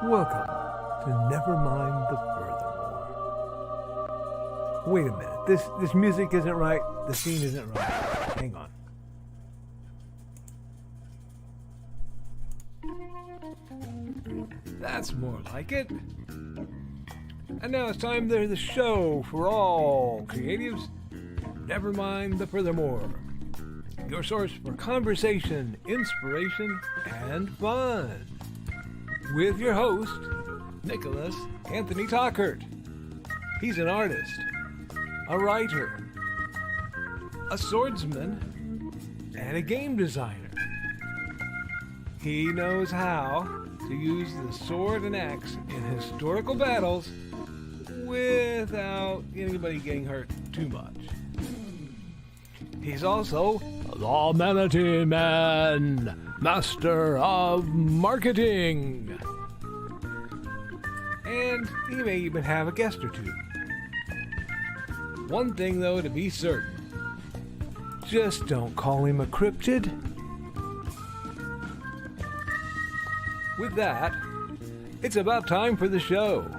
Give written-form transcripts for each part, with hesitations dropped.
Welcome to Nevermind the Furthermore. Wait a minute, this music isn't right, the scene isn't right. Hang on. That's more like it. And now it's time for the show for all creatives. Nevermind the Furthermore. Your source for conversation, inspiration, and fun. With your host, Nicholas Anthony Tockert. He's an artist, a writer, a swordsman, and a game designer. He knows how to use the sword and axe in historical battles without anybody getting hurt too much. He's also the Manatee Man, master of marketing. And he may even have a guest or two. One thing, though, to be certain. Just don't call him a cryptid. With that, it's about time for the show.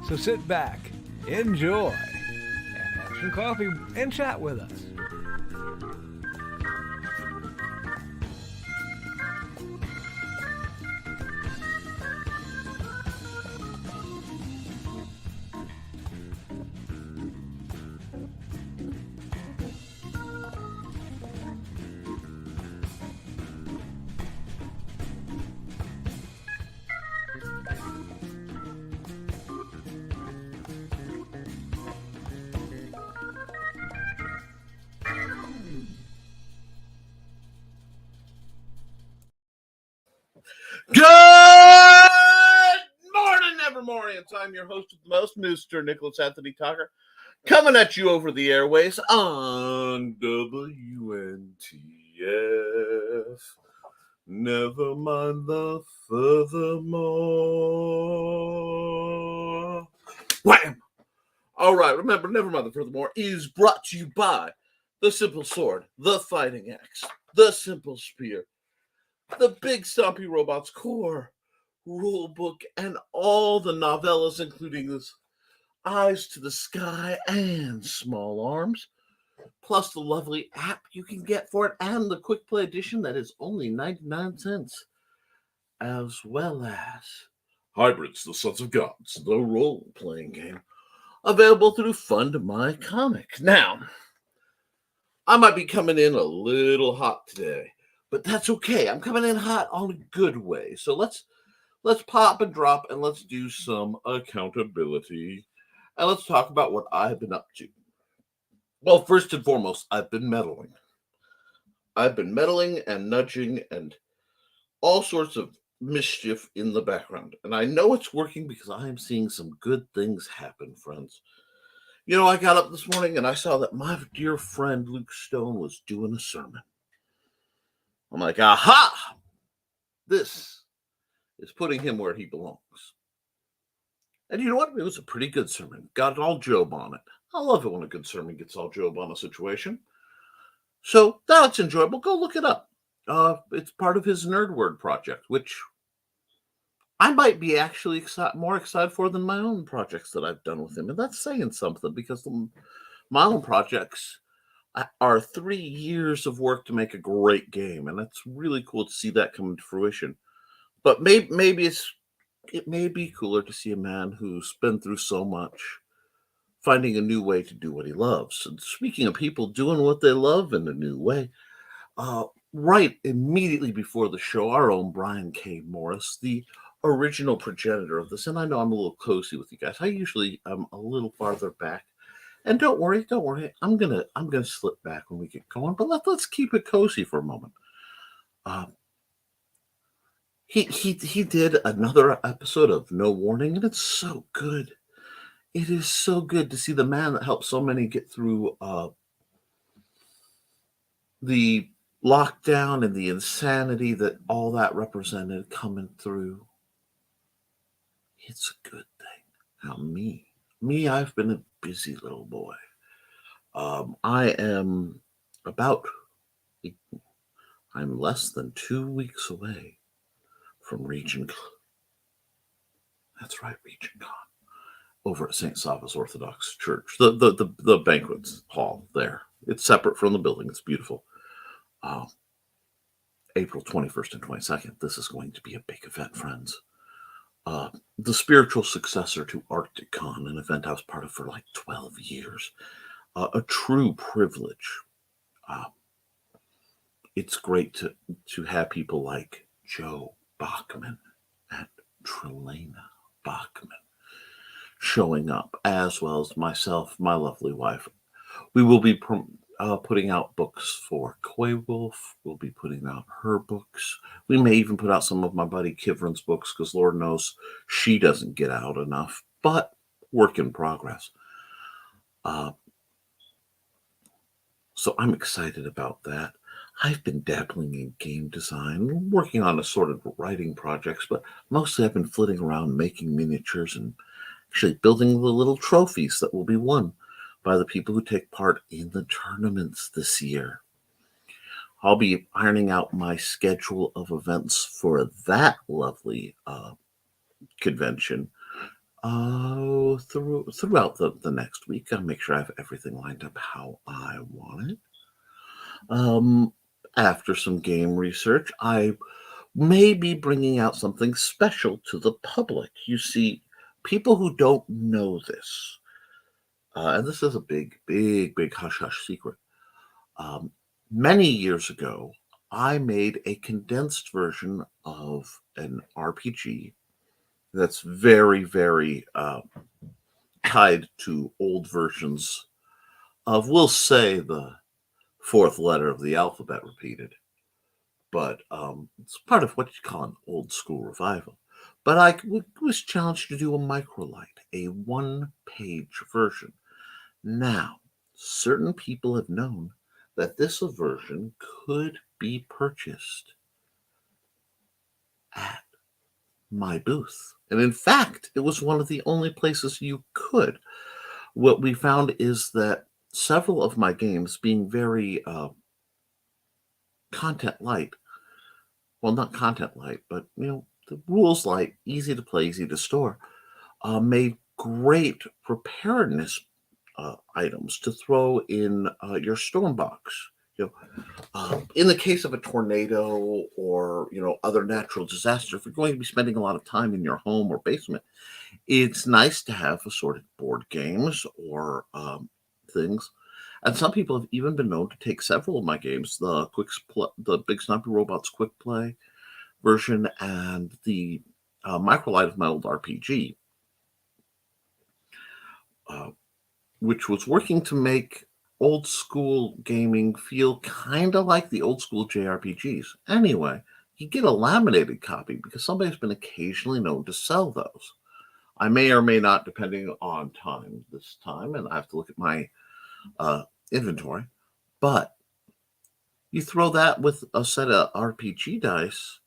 So sit back, enjoy, and have some coffee and chat with us. Good morning, Nevermorians. I'm your host of the most, Mr. Nicholas Anthony Tockert, coming at you over the airways on WNTF. Never mind the furthermore. Wham! All right, remember, Never Mind the Furthermore is brought to you by the Simple Sword, the Fighting Axe, the Simple Spear, the Big Stompy Robots Core Rulebook, and all the novellas, including this Eyes to the Sky and Small Arms, plus the lovely app you can get for it, and the Quick Play Edition that is only 99 cents, as well as Hybrids, the Sons of Gods, the role-playing game, available through Fund My Comic. Now, I might be coming in a little hot today, but that's okay. I'm coming in hot on a good way. So let's pop and drop and let's do some accountability. And let's talk about what I've been up to. Well, first and foremost, I've been meddling. I've been meddling and nudging and all sorts of mischief in the background. And I know it's working because I am seeing some good things happen, friends. You know, I got up this morning and I saw that my dear friend Luke Stone was doing a sermon. I'm like, aha! This is putting him where he belongs. And you know what? It was a pretty good sermon. Got all Job on it. I love it when a good sermon gets all Job on a situation. So that's enjoyable. Go look it up. It's part of his Nerd Word project, which I might be actually more excited for than my own projects that I've done with him. And that's saying something because my own projects are 3 years of work to make a great game, and it's really cool to see that come to fruition. But maybe it may be cooler to see a man who's been through so much finding a new way to do what he loves. And speaking of people doing what they love in a new way, right immediately before the show, our own Brian K. Morris, the original progenitor of this, and I know I'm a little cozy with you guys. I usually am a little farther back. And don't worry. I'm gonna slip back when we get going, but let's keep it cozy for a moment. He did another episode of No Warning, and it's so good. It is so good to see the man that helped so many get through the lockdown and the insanity that all that represented coming through. It's a good thing. Now me, I've been a busy little boy. I'm less than 2 weeks away from reaching That's right, Regent Con. Over at St. Sava's Orthodox Church, the banquets hall there. It's separate from the building. It's beautiful. April 21st and 22nd. This is going to be a big event, friends. The spiritual successor to Arctic Con, an event I was part of for like 12 years. A true privilege. It's great to have people like Joe Bachman and Trelena Bachman showing up, as well as myself, my lovely wife. We will be putting out books for Koepp. We'll be putting out her books. We may even put out some of my buddy Kivrin's books, because Lord knows she doesn't get out enough, but work in progress. So I'm excited about that. I've been dabbling in game design, working on assorted writing projects, but mostly I've been flitting around making miniatures and actually building the little trophies that will be won by the people who take part in the tournaments this year. I'll be ironing out my schedule of events for that lovely convention throughout the next week. I'll make sure I have everything lined up how I want it. After some game research, I may be bringing out something special to the public. You see, people who don't know this, and this is a big hush-hush secret. Many years ago, I made a condensed version of an RPG that's very tied to old versions of, we'll say, the fourth letter of the alphabet repeated. But it's part of what you call an old school revival. But I was challenged to do a microlight, a one-page version. Now, certain people have known that this version could be purchased at my booth. And in fact, it was one of the only places you could. What we found is that several of my games, being very content light, well, not content light, but the rules light, easy to play, easy to store, made great preparedness items to throw in your storm box. In the case of a tornado or other natural disaster, if you're going to be spending a lot of time in your home or basement, it's nice to have assorted board games or things. And some people have even been known to take several of my games, the Big Snumpy Robots Quick Play version and the Microlight of my old RPG, which was working to make old school gaming feel kind of like the old school JRPGs. Anyway, you get a laminated copy because somebody's been occasionally known to sell those. I may or may not, depending on time this time, and I have to look at my inventory. But you throw that with a set of RPG dice,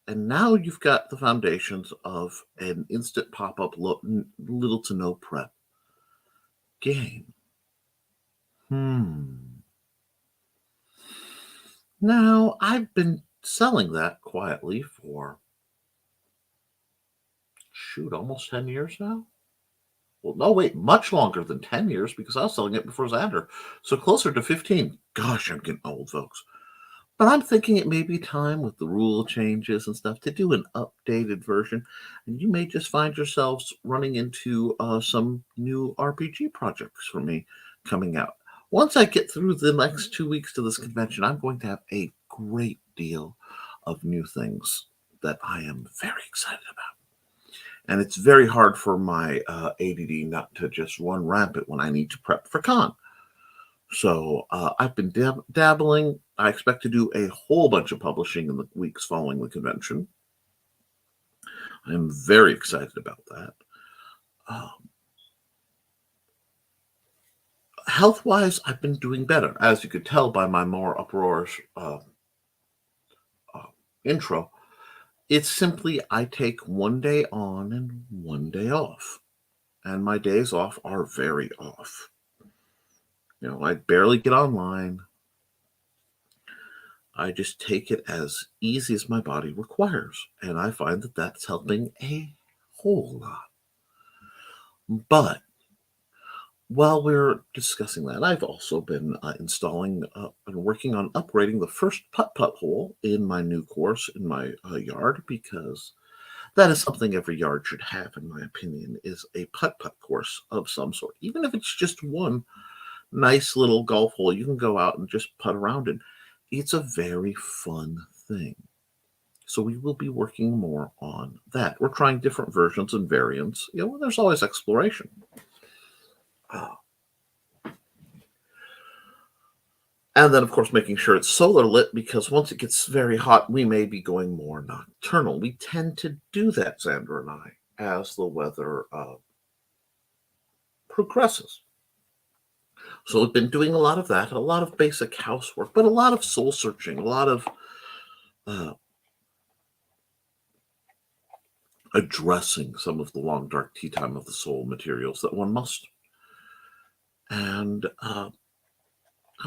and now you've got the foundations of an instant pop-up, little to no prep game. Now, I've been selling that quietly for, almost 10 years now? Well, no, wait, much longer than 10 years, because I was selling it before Xander. So closer to 15. Gosh, I'm getting old, folks. But I'm thinking it may be time, with the rule changes and stuff, to do an updated version. And you may just find yourselves running into some new RPG projects for me coming out. Once I get through the next 2 weeks to this convention, I'm going to have a great deal of new things that I am very excited about. And it's very hard for my ADD not to just run rampant when I need to prep for con. So I've been dabbling. I expect to do a whole bunch of publishing in the weeks following the convention. I'm very excited about that. Health-wise, I've been doing better, as you could tell by my more uproarious intro. It's simply I take one day on and one day off. And my days off are very off. I barely get online. I just take it as easy as my body requires. And I find that that's helping a whole lot. But while we're discussing that, I've also been installing and working on upgrading the first putt-putt hole in my new course in my yard, because that is something every yard should have, in my opinion, is a putt-putt course of some sort. Even if it's just one nice little golf hole you can go out and just putt around in. It's a very fun thing. So we will be working more on that. We're trying different versions and variants. There's always exploration. And then, of course, making sure it's solar lit, because once it gets very hot, we may be going more nocturnal. We tend to do that, Xander and I, as the weather progresses. So we've been doing a lot of that, a lot of basic housework, but a lot of soul searching, a lot of addressing some of the long, dark tea time of the soul materials that one must. And I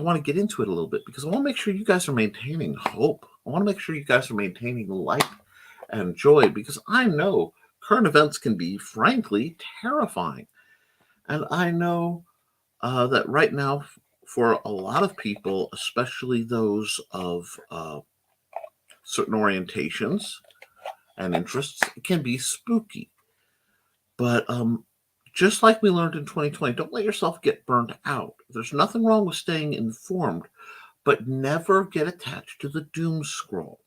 want to get into it a little bit, because I want to make sure you guys are maintaining hope. I want to make sure you guys are maintaining light and joy, because I know current events can be, frankly, terrifying. And I know that right now, for a lot of people, especially those of certain orientations and interests, it can be spooky. But just like we learned in 2020, don't let yourself get burned out. There's nothing wrong with staying informed, but never get attached to the doom scroll.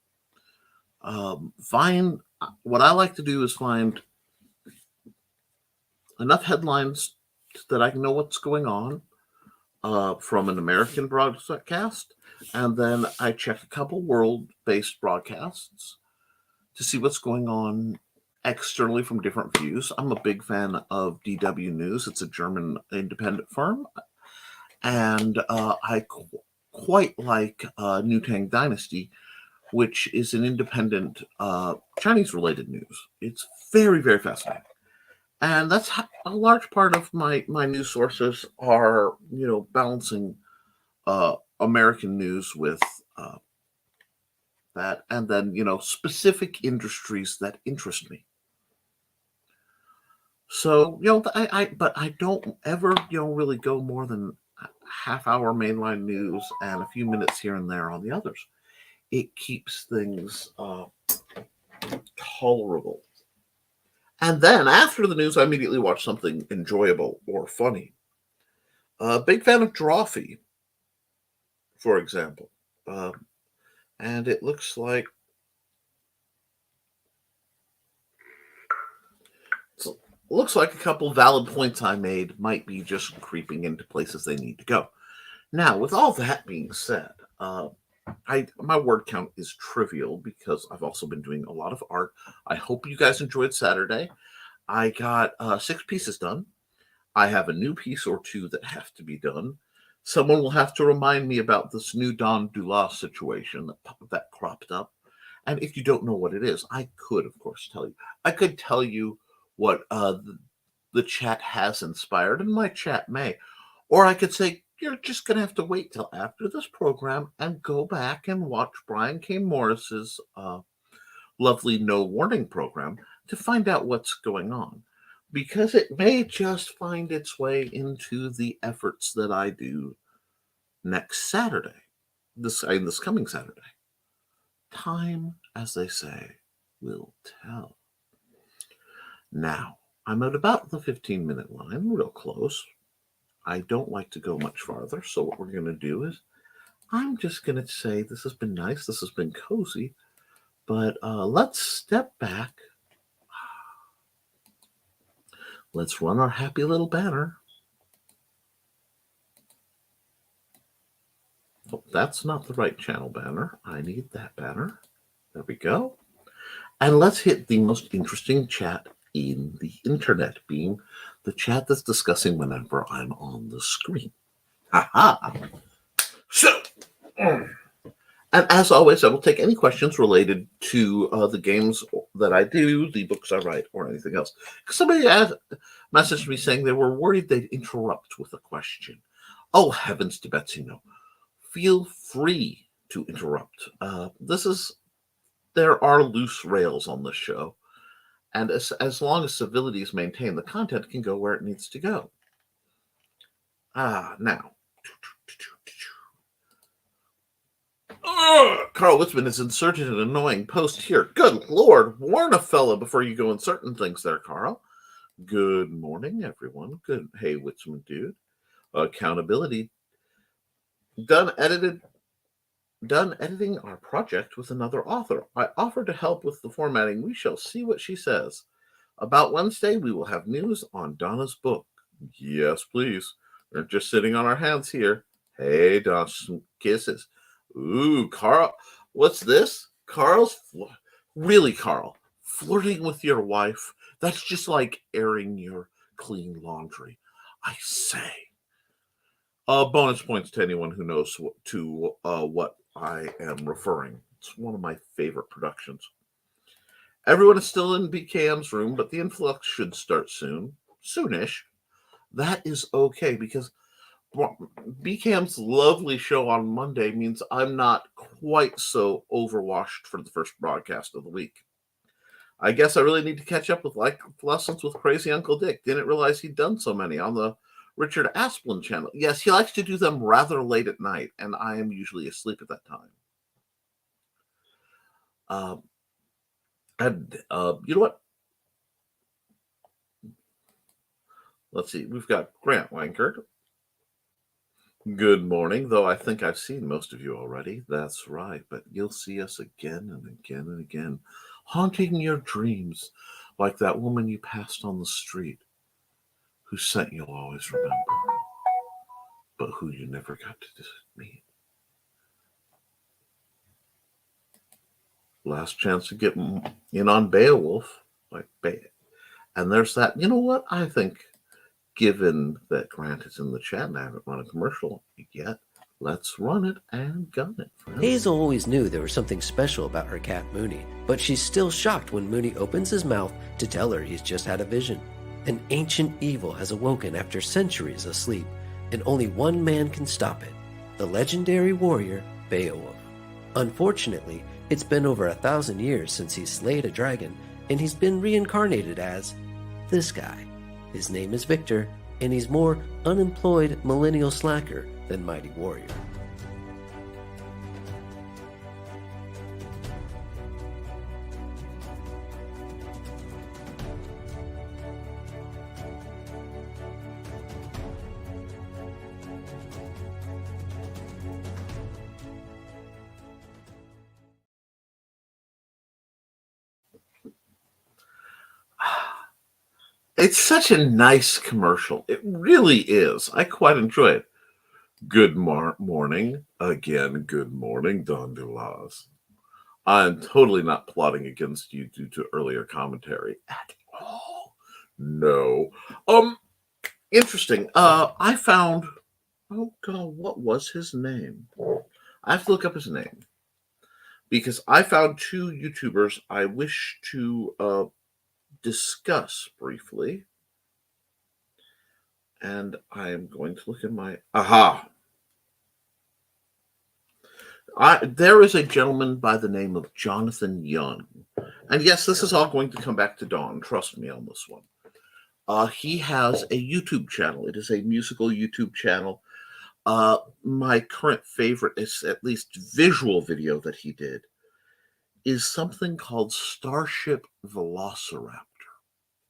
What I like to do is find enough headlines that I can know what's going on from an American broadcast, and then I check a couple world-based broadcasts to see what's going on externally from different views. I'm a big fan of DW News. It's a German independent firm, and I quite like New Tang Dynasty, which is an independent Chinese-related news. It's very, very fascinating. And that's a large part of my news sources are, balancing American news with that, and then, specific industries that interest me. So, but I don't ever, really go more than a half-hour mainline news and a few minutes here and there on the others. It keeps things tolerable. And then after the news, I immediately watch something enjoyable or funny. Big fan of Drawfee, for example. And it looks like a couple valid points I made might be just creeping into places they need to go. Now, with all that being said, my word count is trivial because I've also been doing a lot of art. I hope you guys enjoyed Saturday. I got 6 pieces done. I have a new piece or 2 that have to be done. Someone will have to remind me about this new Don Dulas situation that cropped up. And if you don't know what it is, I could, of course, tell you. I could tell you what the chat has inspired, and my chat may. Or I could say, you're just going to have to wait till after this program and go back and watch Brian K. Morris's lovely No Warning program to find out what's going on. Because it may just find its way into the efforts that I do next Saturday, this coming Saturday. Time, as they say, will tell. Now, I'm at about the 15-minute line, real close. I don't like to go much farther, so what we're going to do is I'm just going to say this has been nice, this has been cozy, but let's step back. Let's run our happy little banner. Oh, that's not the right channel banner. I need that banner. There we go. And let's hit the most interesting chat in the internet, being the chat that's discussing whenever I'm on the screen. Aha! So, and as always, I will take any questions related to the games that I do, the books I write, or anything else. Because somebody messaged me saying they were worried they'd interrupt with a question. Oh, heavens to Betsy, no. Feel free to interrupt. There are loose rails on this show, And as long as civility is maintained, the content can go where it needs to go. Now. Carl Witzman has inserted an annoying post here. Good Lord, warn a fella before you go inserting things there, Carl. Good morning, everyone. Good. Hey, Witzman dude. Accountability. Done editing our project with another author. I offered to help with the formatting. We shall see what she says. About Wednesday, we will have news on Donna's book. Yes, please. We're just sitting on our hands here. Hey, Donna, some kisses. Ooh, Carl. What's this? Really, Carl? Flirting with your wife? That's just like airing your clean laundry. I say. Bonus points to anyone who knows what I am referring. It's one of my favorite productions. Everyone is still in BKM's room, but the influx should start soon. Soonish. That is okay, because BKM's lovely show on Monday means I'm not quite so overwashed for the first broadcast of the week. I guess I really need to catch up with like lessons with Crazy Uncle Dick. Didn't realize he'd done so many on the Richard Asplin channel. Yes, he likes to do them rather late at night, and I am usually asleep at that time. You know what? Let's see. We've got Grant Wankert. Good morning, though I think I've seen most of you already. That's right, but you'll see us again and again and again, haunting your dreams like that woman you passed on the street, whose scent you'll always remember, but who you never got to meet. Last chance to get in on Beowulf, and there's that. You know what? I think, given that Grant is in the chat and I haven't run a commercial yet, let's run it and gun it. Friends. Hazel always knew there was something special about her cat Mooney, but she's still shocked when Mooney opens his mouth to tell her he's just had a vision. An ancient evil has awoken after centuries of sleep, and only one man can stop it, the legendary warrior Beowulf. Unfortunately, it's been over 1,000 years since he slayed a dragon, and he's been reincarnated as this guy. His name is Victor, and he's more unemployed millennial slacker than mighty warrior. It's such a nice commercial. It really is. I quite enjoy it. Good morning. Again, good morning, Don DeLaz. I'm totally not plotting against you due to earlier commentary at all. No. Interesting. I found, oh God, what was his name? I have to look up his name, because I found two YouTubers I wish to discuss briefly, and I am going to look in my there is a gentleman by the name of Jonathan Young, and yes, this is all going to come back to Dawn, trust me on this one. He has a YouTube channel. It is a musical YouTube channel. My current favorite, is at least visual video that he did, is something called Starship Velociraptor,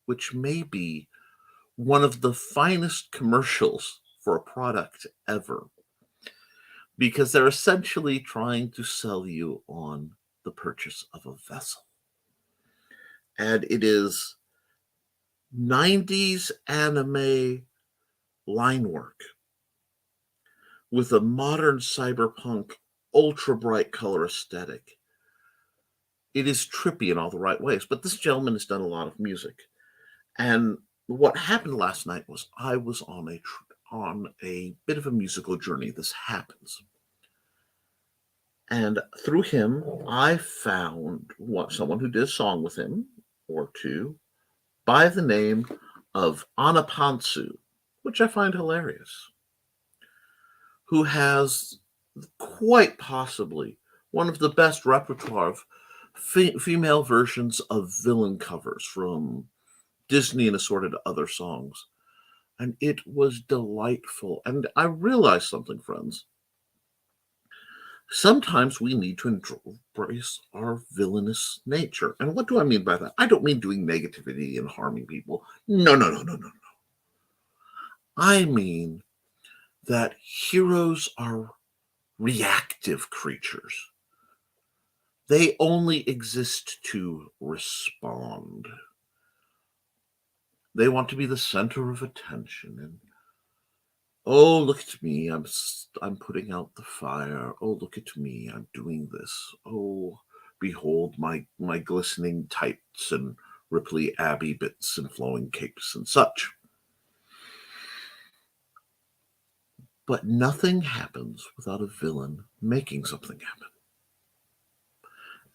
which may be one of the finest commercials for a product ever, because they're essentially trying to sell you on the purchase of a vessel. And it is 90s anime line work with a modern cyberpunk ultra bright color aesthetic. It is trippy in all the right ways, but this gentleman has done a lot of music. And what happened last night was I was on a bit of a musical journey. This happens. And through him, I found someone who did a song with him, or two, by the name of Anapansu, which I find hilarious, who has quite possibly one of the best repertoire of female versions of villain covers from Disney and assorted other songs. And it was delightful. And I realized something, friends. Sometimes we need to embrace our villainous nature. And what do I mean by that? I don't mean doing negativity and harming people. No, no, no, no, no, no. I mean that heroes are reactive creatures. They only exist to respond. They want to be the center of attention. And oh, look at me! I'm putting out the fire. Oh, look at me! I'm doing this. Oh, behold my glistening tights and Ripley Abbey bits and flowing capes and such. But nothing happens without a villain making something happen.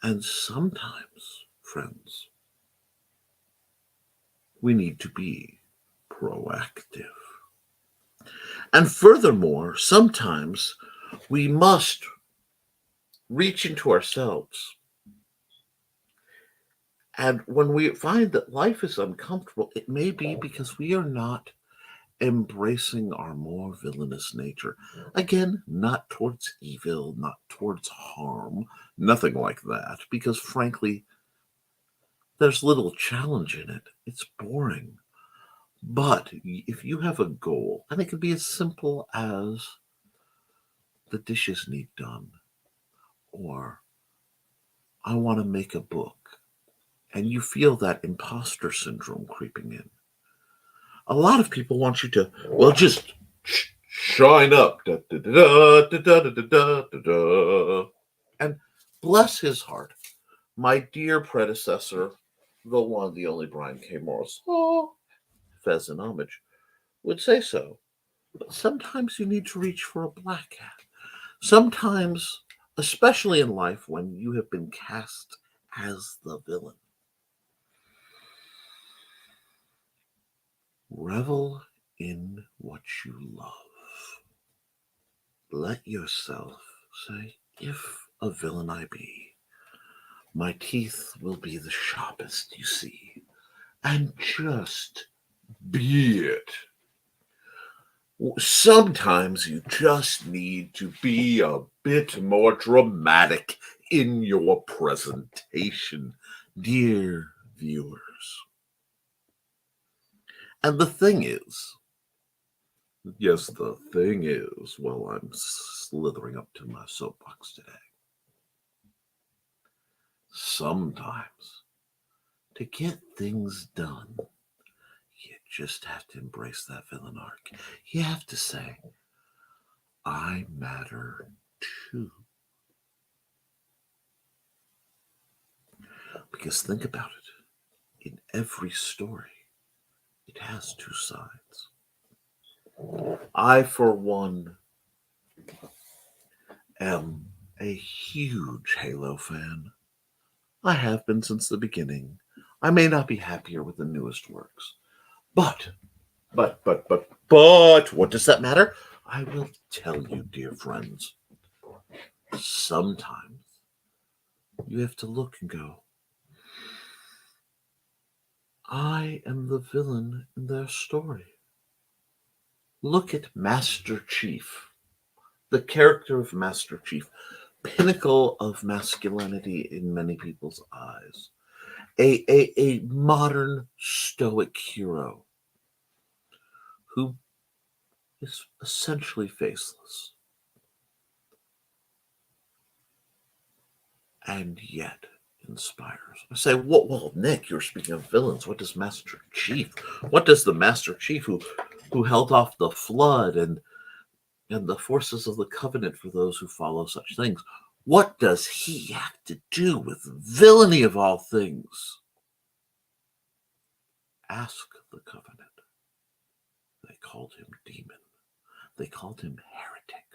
And sometimes, friends, we need to be proactive. And furthermore, sometimes we must reach into ourselves. And when we find that life is uncomfortable, it may be because we are not embracing our more villainous nature. Again, not towards evil, not towards harm, nothing like that, because frankly, there's little challenge in it. It's boring. But if you have a goal, and it can be as simple as the dishes need done, or I want to make a book, and you feel that imposter syndrome creeping in, a lot of people want you to, well, just shine up. Da, da, da, da, da, da, da, da, da. And bless his heart, my dear predecessor, the one, the only Brian K. Morris, Fez in homage, would say so. But sometimes you need to reach for a black hat. Sometimes, especially in life when you have been cast as the villain, revel in what you love. Let yourself say, if a villain I be, my teeth will be the sharpest you see, and just be it. Sometimes you just need to be a bit more dramatic in your presentation, dear viewers. And the thing is, yes, the thing is, well, I'm slithering up to my soapbox today. Sometimes, to get things done, you just have to embrace that villain arc. You have to say, I matter too. Because think about it. In every story, it has two sides. I, for one, am a huge Halo fan. I have been since the beginning. I may not be happier with the newest works. But, what does that matter? I will tell you, dear friends. Sometimes you have to look and go, I am the villain in their story. Look at Master Chief, the character of Master Chief, pinnacle of masculinity in many people's eyes. A modern stoic hero who is essentially faceless. And yet inspires. I say, well, Nick, you're speaking of villains. What does Master Chief? What does the Master Chief who held off the flood and the forces of the covenant for those who follow such things? What does he have to do with villainy of all things? Ask the covenant. They called him demon. They called him heretic.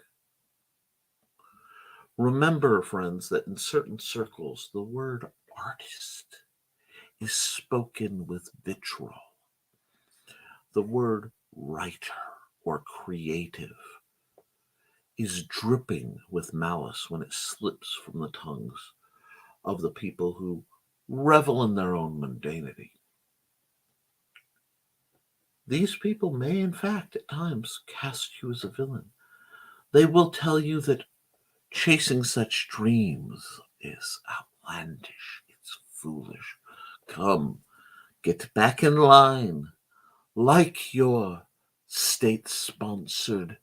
Remember, friends, that in certain circles, the word artist is spoken with vitriol. The word writer or creative is dripping with malice when it slips from the tongues of the people who revel in their own mundanity. These people may, in fact, at times cast you as a villain. They will tell you that chasing such dreams is outlandish, it's foolish. Come, get back in line, like your state-sponsored,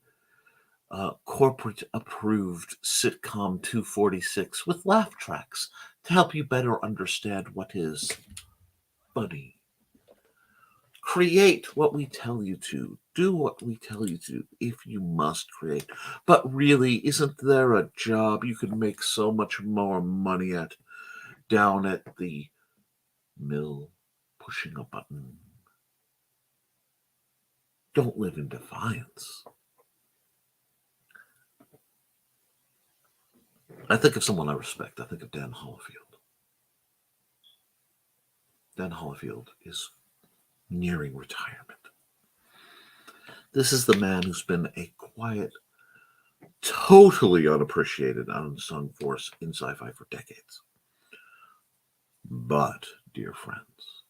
corporate-approved sitcom 246 with laugh tracks to help you better understand what is funny. Create what we tell you to. Do what we tell you to if you must create. But really, isn't there a job you could make so much more money at down at the mill pushing a button? Don't live in defiance. I think of someone I respect. I think of Dan Hollifield. Dan Hollifield is nearing retirement. This is the man who's been a quiet, totally unappreciated, unsung force in sci-fi for decades. But, dear friends,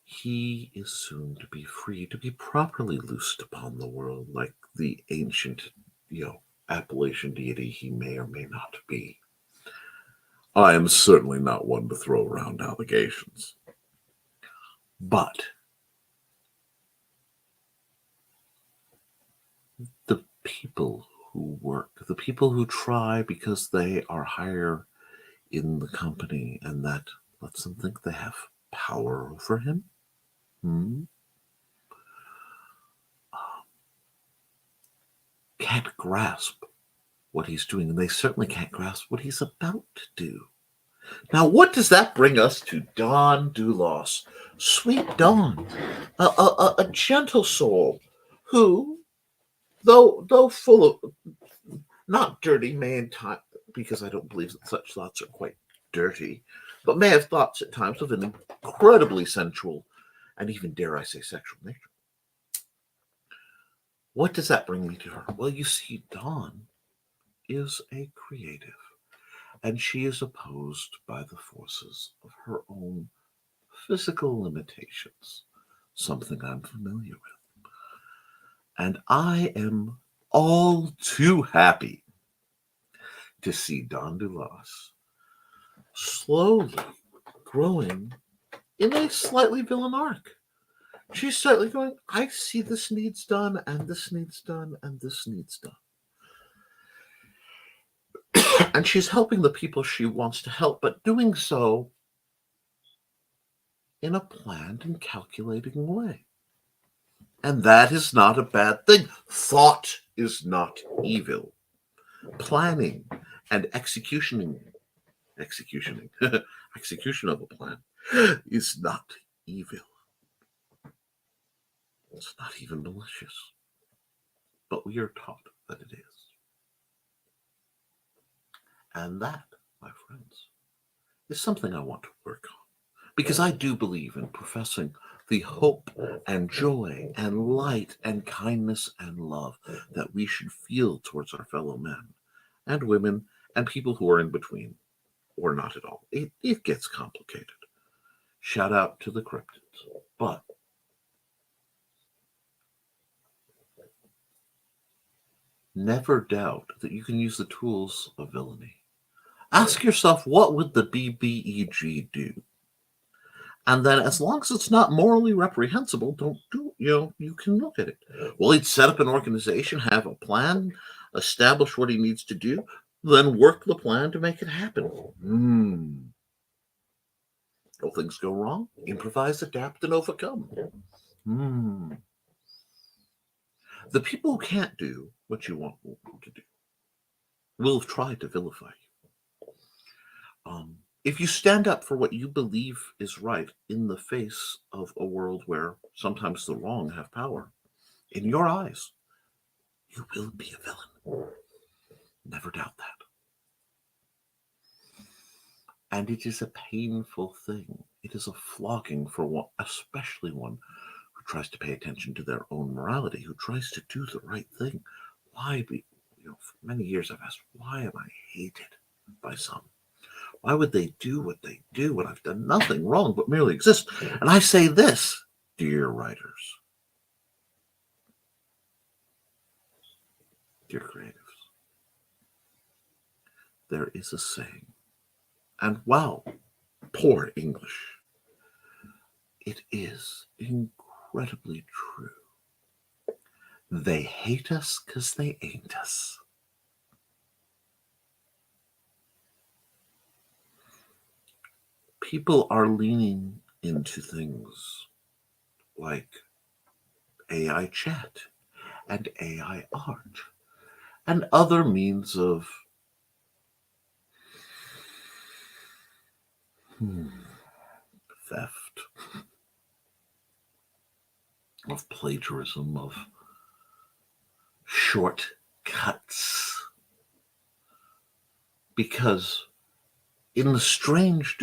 he is soon to be free, to be properly loosed upon the world like the ancient, Appalachian deity he may or may not be. I am certainly not one to throw around allegations. But the people who work, the people who try because they are higher in the company, and that lets them think they have power over him, can't grasp what he's doing, and they certainly can't grasp what he's about to do. Now, what does that bring us to Dawn Dulos? Sweet Dawn, a gentle soul who, though full of, not dirty, may in time, because I don't believe that such thoughts are quite dirty, but may have thoughts at times of an incredibly sensual and even, dare I say, sexual nature. What does that bring me to her? Well, you see, Dawn is a creative, and she is opposed by the forces of her own physical limitations, something I'm familiar with. And I am all too happy to see Dawn Dulos slowly growing in a slightly villain arc. She's slightly going, I see this needs done, and this needs done, and this needs done. And she's helping the people she wants to help, but doing so in a planned and calculating way. And that is not a bad thing. Thought is not evil. Planning and execution of a plan is not evil. It's not even malicious. But we are taught that it is. And that, my friends, is something I want to work on. Because I do believe in professing the hope and joy and light and kindness and love that we should feel towards our fellow men and women and people who are in between, or not at all. It gets complicated. Shout out to the cryptids. But never doubt that you can use the tools of villainy. Ask yourself, what would the BBEG do? And then, as long as it's not morally reprehensible, don't do, you can look at it. Well, he'd set up an organization, have a plan, establish what he needs to do, then work the plan to make it happen. Will things go wrong? Improvise, adapt, and overcome. The people who can't do what you want them to do will have tried to vilify you. If you stand up for what you believe is right in the face of a world where sometimes the wrong have power, in your eyes, you will be a villain. Never doubt that. And it is a painful thing. It is a flogging for one, especially one who tries to pay attention to their own morality, who tries to do the right thing. Why be, for many years I've asked, why am I hated by some? Why would they do what they do when I've done nothing wrong but merely exist? And I say this, dear writers, dear creatives, there is a saying, and wow, poor English, it is incredibly true. They hate us because they ain't us. People are leaning into things like AI chat and AI art and other means of theft, of plagiarism, of shortcuts. Because in the strange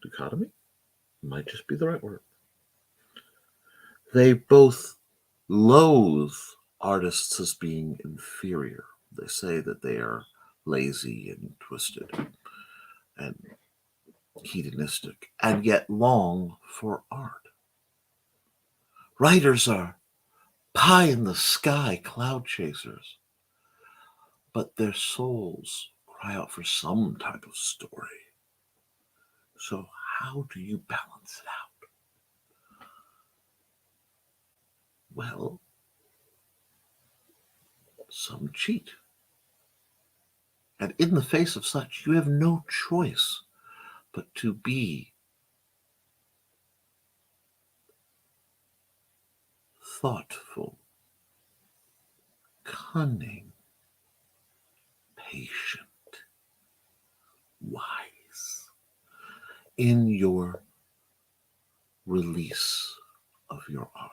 dichotomy, might just be the right word, they both loathe artists as being inferior. They say that they are lazy and twisted and hedonistic, and yet long for art. Writers are pie in the sky cloud chasers, but their souls cry out for some type of story. So how do you balance it out? Well, some cheat. And in the face of such, you have no choice but to be thoughtful, cunning, patient, wise in your release of your art.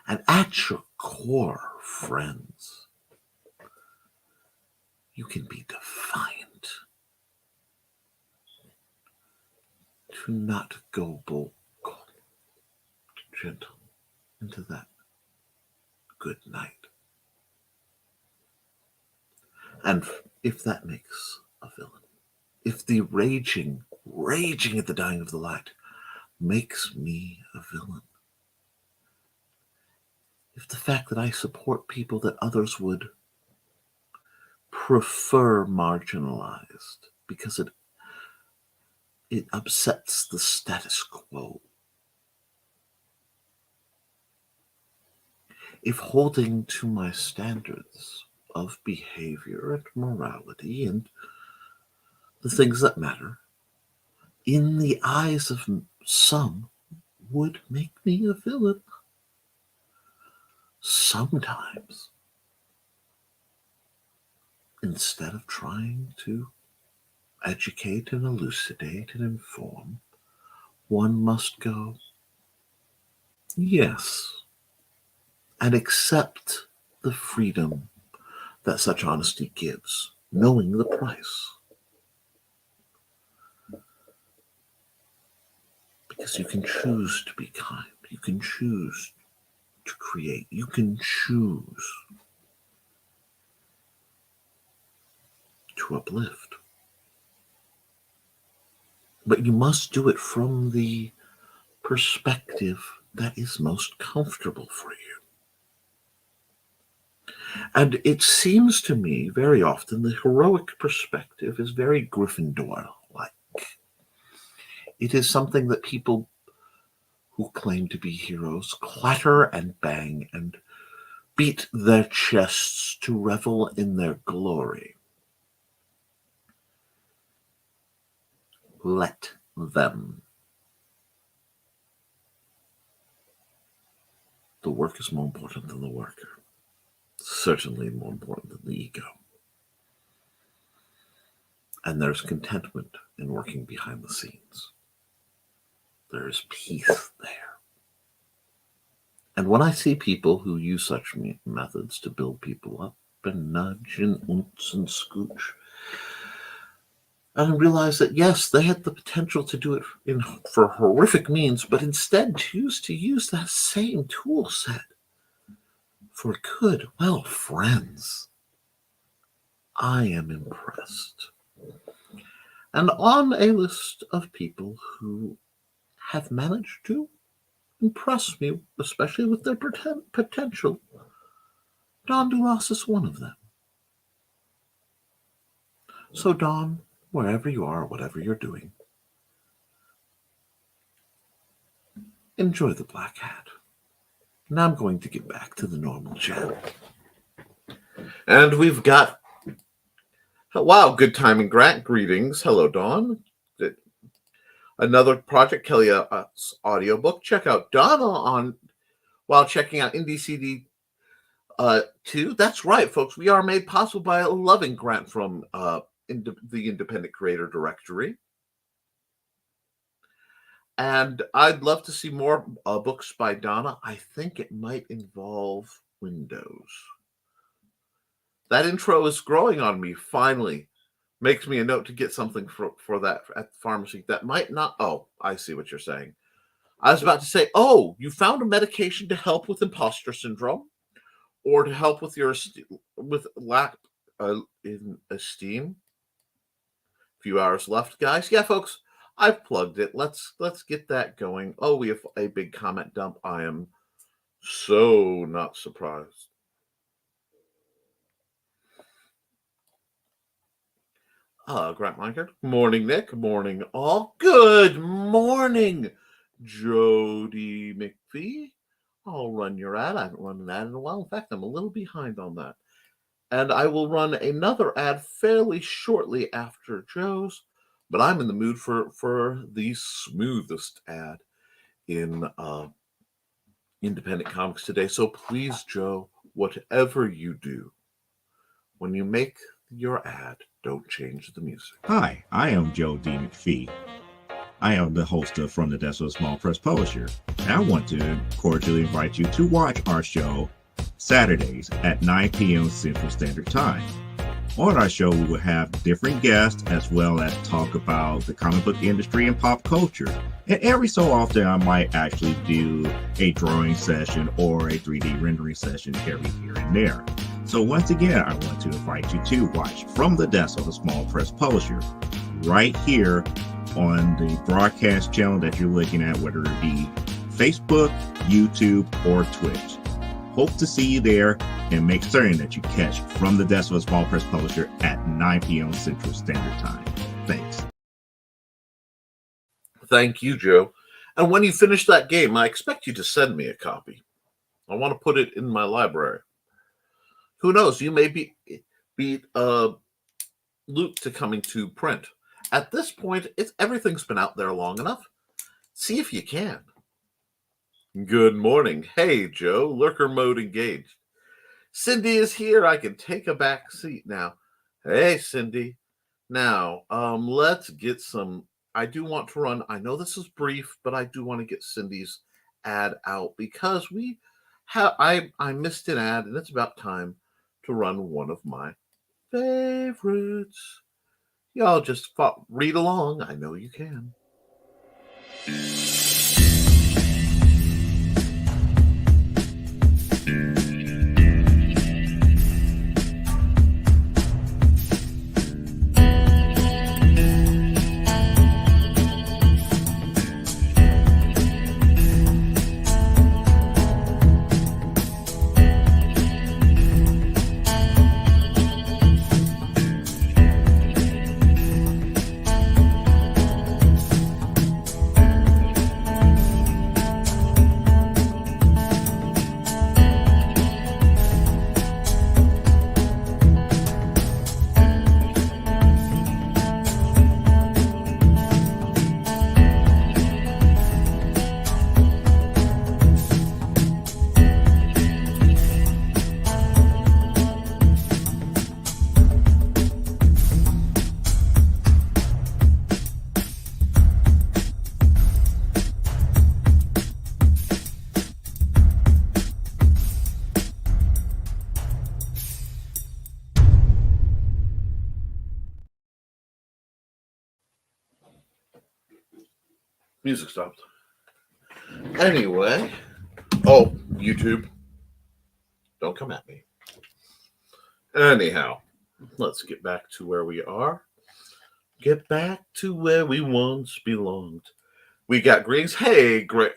And at your core, friends, you can be defiant. To not go bold, gentle into that good night. And if that makes a villain, if the raging at the dying of the light makes me a villain, if the fact that I support people that others would prefer marginalized because it upsets the status quo, if holding to my standards of behavior and morality and the things that matter, in the eyes of some, would make me a villain, sometimes, instead of trying to educate and elucidate and inform, one must go, yes, and accept the freedom that such honesty gives, knowing the price. Because you can choose to be kind, you can choose to create, you can choose to uplift. But you must do it from the perspective that is most comfortable for you. And it seems to me very often the heroic perspective is very Gryffindor-like. It is something that people who claim to be heroes clatter and bang and beat their chests to revel in their glory. Let them. The work is more important than the worker. Certainly more important than the ego. And there's contentment in working behind the scenes. There is peace there. And when I see people who use such methods to build people up and nudge and ounce and scooch, and realize that, yes, they had the potential to do it for horrific means, but instead choose to use that same tool set for good. Well, friends, I am impressed. And on a list of people who have managed to impress me, especially with their potential, Don Dulas is one of them. So, Don, wherever you are, whatever you're doing, enjoy the black hat. Now I'm going to get back to the normal channel. And we've got, wow, good timing, Grant. Greetings. Hello, Dawn. Another Project Kelly audiobook. Check out Donna while checking out IndieCD 2. That's right, folks. We are made possible by a loving grant from the Independent Creator Directory. And I'd love to see more books by Donna. I think it might involve Windows. That intro is growing on me, finally. Makes me a note to get something for that at the pharmacy. That might not... Oh, I see what you're saying. I was about to say, oh, you found a medication to help with imposter syndrome? Or to help with your lack in esteem? A few hours left, guys. Yeah, folks, I've plugged it. Let's get that going. Oh, we have a big comment dump. I am so not surprised. Grant Minecraft. Morning, Nick. Morning, all. Good morning, Jody McPhee. I'll run your ad. I haven't run an ad in a while. In fact, I'm a little behind on that. And I will run another ad fairly shortly after Joe's. But I'm in the mood for the smoothest ad in independent comics today. So please, Joe, whatever you do, when you make your ad, don't change the music. Hi, I am Joe D. McPhee. I am the host of From the Desk of a Small Press Publisher. And I want to cordially invite you to watch our show Saturdays at 9 p.m. Central Standard Time. On our show, we will have different guests as well as talk about the comic book industry and pop culture. And every so often, I might actually do a drawing session or a 3D rendering session every here and there. So once again, I want to invite you to watch From the Desk of a Small Press Publisher right here on the broadcast channel that you're looking at, whether it be Facebook, YouTube, or Twitch. Hope to see you there, and make certain that you catch From the Desk of a Small Press Publisher at 9 p.m. Central Standard Time. Thanks. Thank you, Joe. And when you finish that game, I expect you to send me a copy. I want to put it in my library. Who knows? You may beat Luke to coming to print. At this point, everything's been out there long enough. See if you can. Good morning. Hey, Joe. Lurker mode engaged. Cindy is here. I can take a back seat now. Hey, Cindy. Now, let's get some... I do want to run... I know this is brief, but I do want to get Cindy's ad out because I missed an ad, and it's about time to run one of my favorites. Y'all just read along. I know you can. Music stopped. Anyway. Oh, YouTube. Don't come at me. Anyhow, let's get back to where we are. Get back to where we once belonged. We got greetings. Hey, Grey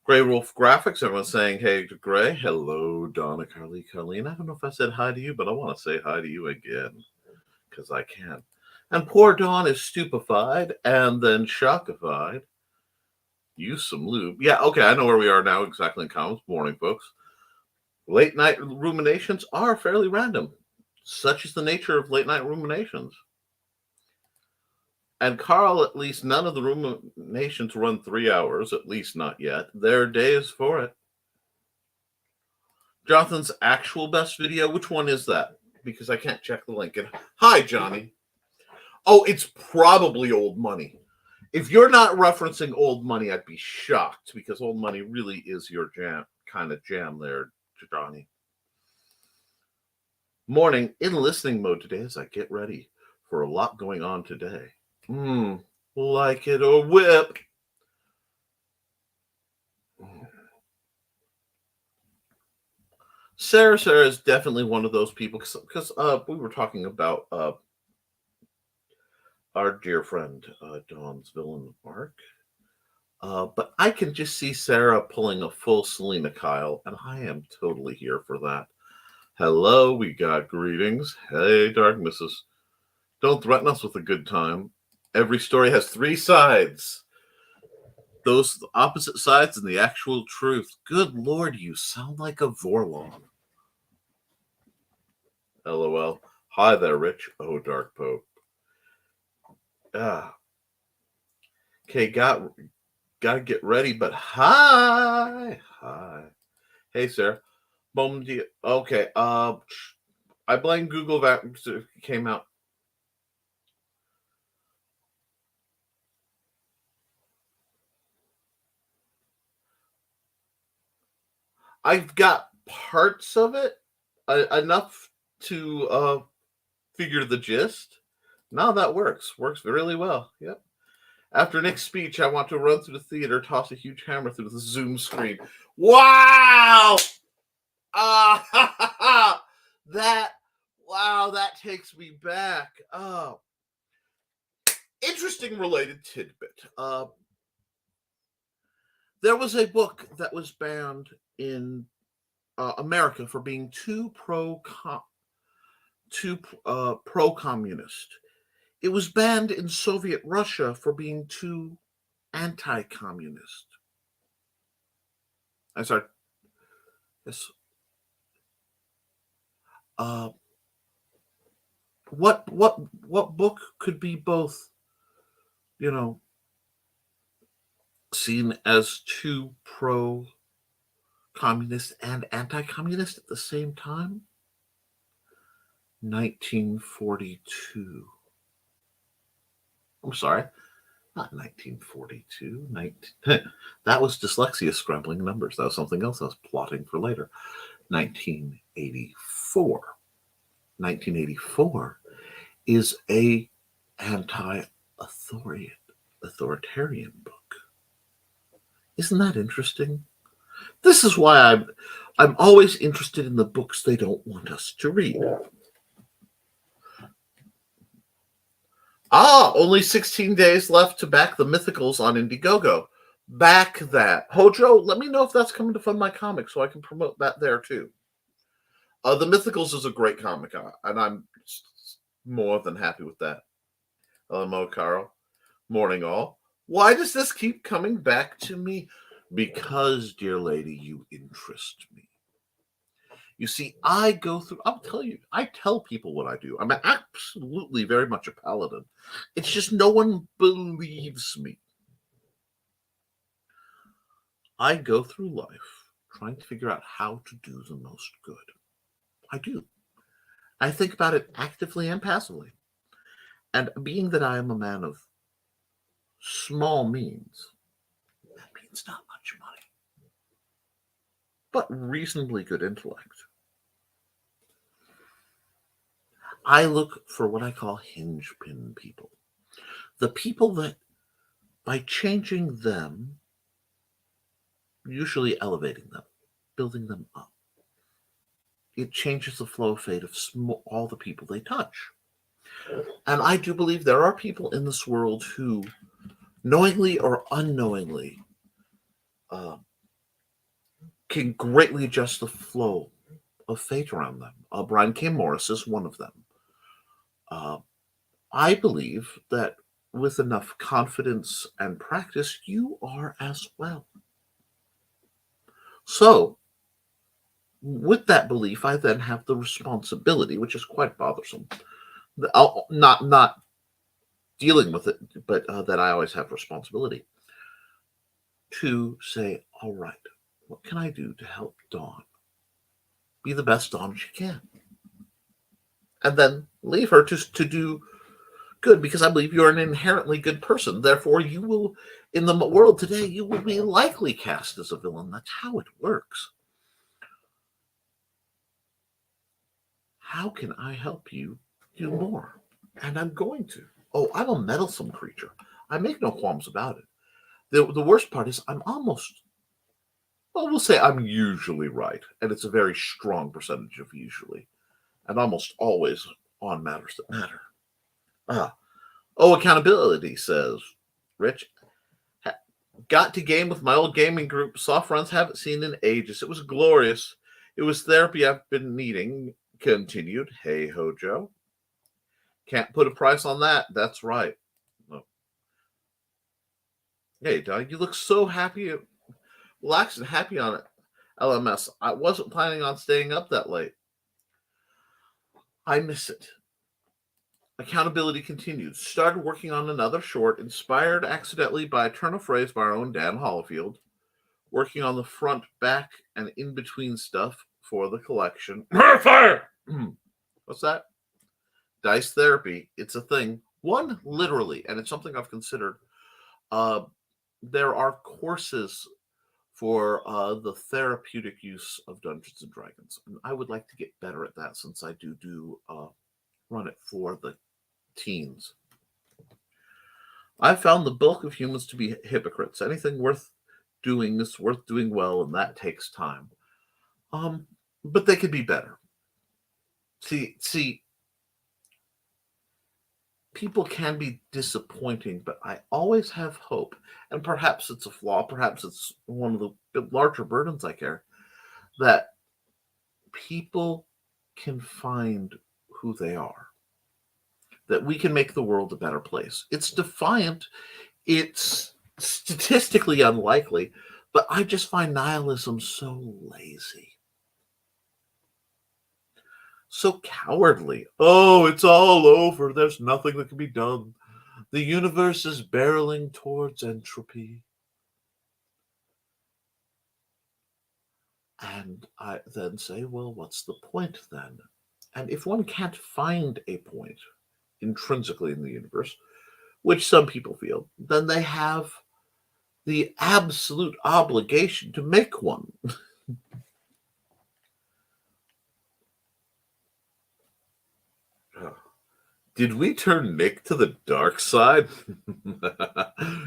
Wolf Graphics. Everyone's saying hey to Gray. Hello, Donna, Carly, Colleen. I don't know if I said hi to you, but I want to say hi to you again because I can. And poor Dawn is stupefied and then shockified. Use some lube. Yeah, okay, I know where we are now exactly in comments. Morning, folks. Late night ruminations are fairly random. Such is the nature of late night ruminations. And Carl, at least none of the ruminations run 3 hours, at least not yet. There are days for it. Jonathan's actual best video, which one is that? Because I can't check the link. Hi, Johnny. Oh, it's probably Old Money. If you're not referencing Old Money, I'd be shocked because Old Money really is your kind of jam there, Johnny. Morning in listening mode today as I get ready for a lot going on today. Like it or whip. Sarah is definitely one of those people because we were talking about our dear friend Dawn's villain arc. But I can just see Sarah pulling a full Selena Kyle, and I am totally here for that. Hello, we got greetings. Hey, Dark Missus. Don't threaten us with a good time. Every story has 3 sides. Those opposite sides and the actual truth. Good Lord, you sound like a Vorlon. LOL. Hi there, Rich. Oh, Dark Pope. Okay, gotta get ready, but hi. Hey, Sarah. Okay, I blame Google that came out. I've got parts of it, enough to figure the gist. Now that works really well. Yep. After Nick's speech, I want to run through the theater, toss a huge hammer through the Zoom screen. Wow! That takes me back. Oh. Interesting related tidbit. There was a book that was banned in America for being too pro-communist. It was banned in Soviet Russia for being too anti-communist. I'm sorry. Yes. What book could be both, seen as too pro-communist and anti-communist at the same time? 1942. I'm sorry, not 1942. That was dyslexia scrambling numbers. That was something else I was plotting for later. 1984. 1984 is a anti-authoritarian book. Isn't that interesting? This is why I'm always interested in the books they don't want us to read. Only 16 days left to back the Mythicals on Indiegogo. Back that. Hojo, let me know if that's coming to fund my comic so I can promote that there too. The Mythicals is a great comic, and I'm more than happy with that. Hello, Carl. Morning, all. Why does this keep coming back to me? Because, dear lady, you interest me. You see, I tell people what I do. I'm absolutely very much a paladin. It's just no one believes me. I go through life trying to figure out how to do the most good. I do. I think about it actively and passively. And being that I am a man of small means, that means not much money, but reasonably good intellect. I look for what I call hinge pin people. The people that by changing them, usually elevating them, building them up, it changes the flow of fate of all the people they touch. And I do believe there are people in this world who, knowingly or unknowingly, can greatly adjust the flow of fate around them. Brian K. Morris is one of them. I believe that with enough confidence and practice, you are as well. So, with that belief, I then have the responsibility, which is quite bothersome. Not dealing with it, but that I always have responsibility to say, all right, what can I do to help Dawn be the best Dawn she can? And then leave her to do good, because I believe you're an inherently good person. Therefore, you will, in the world today, you will be likely cast as a villain. That's how it works. How can I help you do more? And I'm going to. Oh, I'm a meddlesome creature. I make no qualms about it. The worst part is I'm almost, well, we'll say I'm usually right. And it's a very strong percentage of usually. And almost always on matters that matter. Accountability, says Rich. Got to game with my old gaming group. Soft runs haven't seen in ages. It was glorious. It was therapy I've been needing. Continued. Hey ho, Joe. Can't put a price on that. That's right. No. Hey, Doug, you look so happy, relaxed and happy on it. LMS. I wasn't planning on staying up that late. I miss it. Accountability continued. Started working on another short, inspired accidentally by a turn of phrase by our own Dan Hollifield. Working on the front, back, and in-between stuff for the collection. Fire! What's that? Dice therapy. It's a thing. One, literally, and it's something I've considered. There are courses for the therapeutic use of Dungeons and Dragons. And I would like to get better at that, since I do run it for the teens. I've found the bulk of humans to be hypocrites. Anything worth doing is worth doing well, and that takes time. But they could be better. See, people can be disappointing, but I always have hope. And perhaps it's a flaw, perhaps it's one of the larger burdens I carry, that people can find who they are, that we can make the world a better place. It's defiant, it's statistically unlikely, but I just find nihilism so lazy. So cowardly. Oh, it's all over. There's nothing that can be done. The universe is barreling towards entropy. And I then say, well, what's the point then? And if one can't find a point intrinsically in the universe, which some people feel, then they have the absolute obligation to make one. Did we turn Nick to the dark side?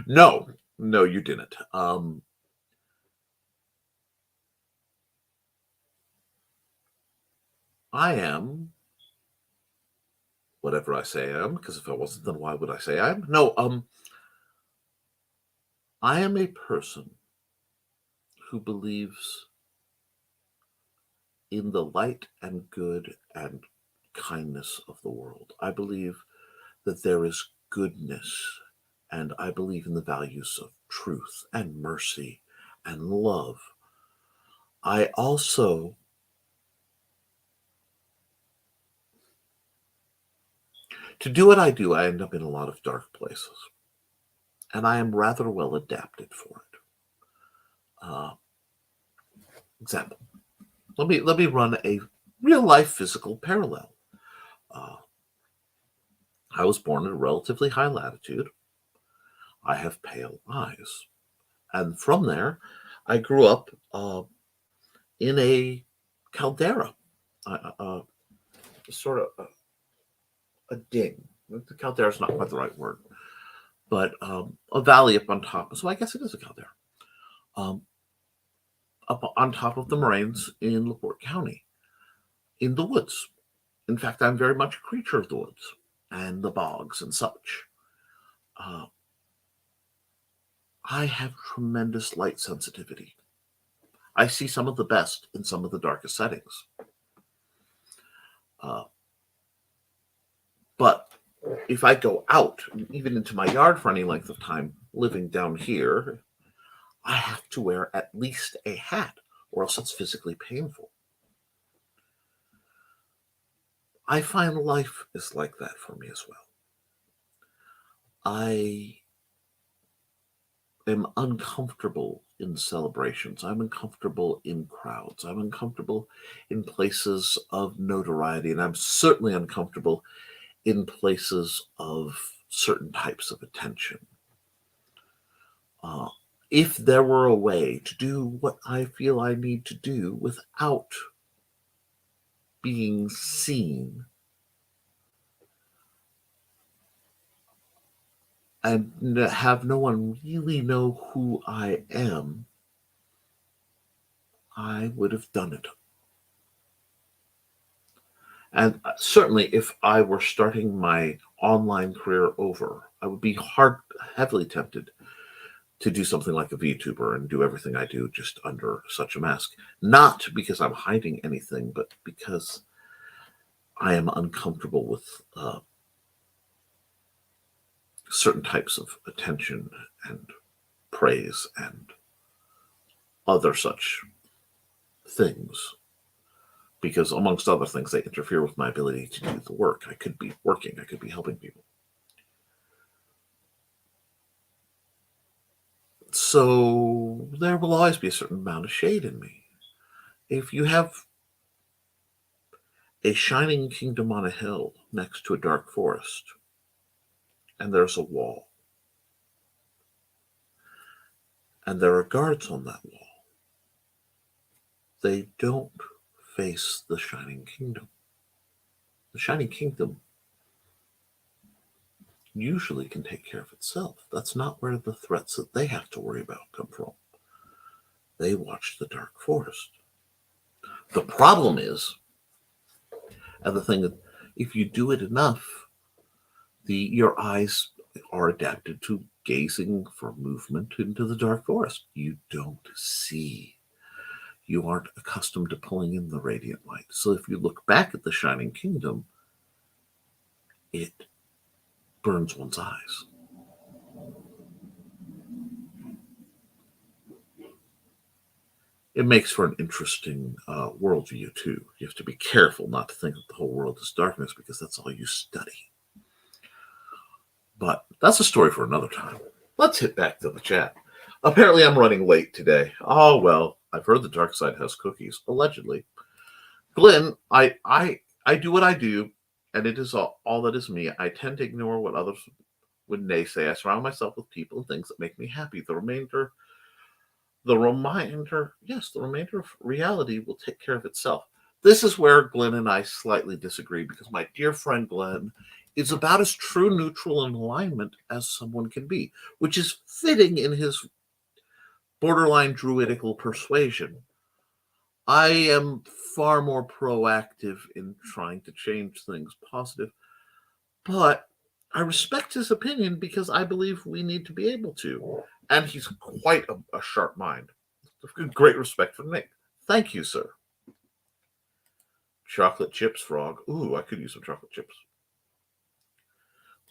No, you didn't. I am whatever I say I am, because if I wasn't, then why would I say I am? No, I am a person who believes in the light and good and kindness of the world. I believe that there is goodness, and I believe in the values of truth and mercy and love. I also to do what I do, I end up in a lot of dark places, and I am rather well adapted for it. Example. Let me run a real life physical parallel. I was born at a relatively high latitude. I have pale eyes. And from there, I grew up in a caldera, sort of a ding. The caldera is not quite the right word, but a valley up on top. So I guess it is a cow there. Up on top of the moraines in LaPorte County, in the woods. In fact, I'm very much a creature of the woods and the bogs and such. I have tremendous light sensitivity. I see some of the best in some of the darkest settings. But if I go out, even into my yard for any length of time, living down here, I have to wear at least a hat, or else it's physically painful. I find life is like that for me as well. I am uncomfortable in celebrations. I'm uncomfortable in crowds. I'm uncomfortable in places of notoriety. And I'm certainly uncomfortable in places of certain types of attention. If there were a way to do what I feel I need to do without being seen and have no one really know who I am, I would have done it. And certainly if I were starting my online career over, I would be heavily tempted to do something like a VTuber and do everything I do just under such a mask. Not because I'm hiding anything, but because I am uncomfortable with certain types of attention and praise and other such things. Because amongst other things, they interfere with my ability to do the work. I could be working, I could be helping people. So there will always be a certain amount of shade in me. If you have a shining kingdom on a hill next to a dark forest, and there's a wall, and there are guards on that wall, they don't face the shining kingdom. The shining kingdom usually can take care of itself. That's not where the threats that they have to worry about come from. They watch the dark forest. The problem is, and the thing that if you do it enough, your eyes are adapted to gazing for movement into the dark forest. You don't see. You aren't accustomed to pulling in the radiant light. So if you look back at the shining kingdom, it burns one's eyes. It makes for an interesting worldview, too. You have to be careful not to think that the whole world is darkness, because that's all you study. But that's a story for another time. Let's hit back to the chat. Apparently, I'm running late today. Oh, well, I've heard the dark side has cookies, allegedly. Glenn, I do what I do, and it is all that is me. I tend to ignore what others would naysay. I surround myself with people and things that make me happy. The remainder of reality will take care of itself. This is where Glenn and I slightly disagree, because my dear friend Glenn is about as true neutral in alignment as someone can be, which is fitting in his borderline druidical persuasion. I am far more proactive in trying to change things positive, but I respect his opinion because I believe we need to be able to. And he's quite a sharp mind. Great respect for Nick. Thank you, sir. Chocolate chips, frog. Ooh, I could use some chocolate chips.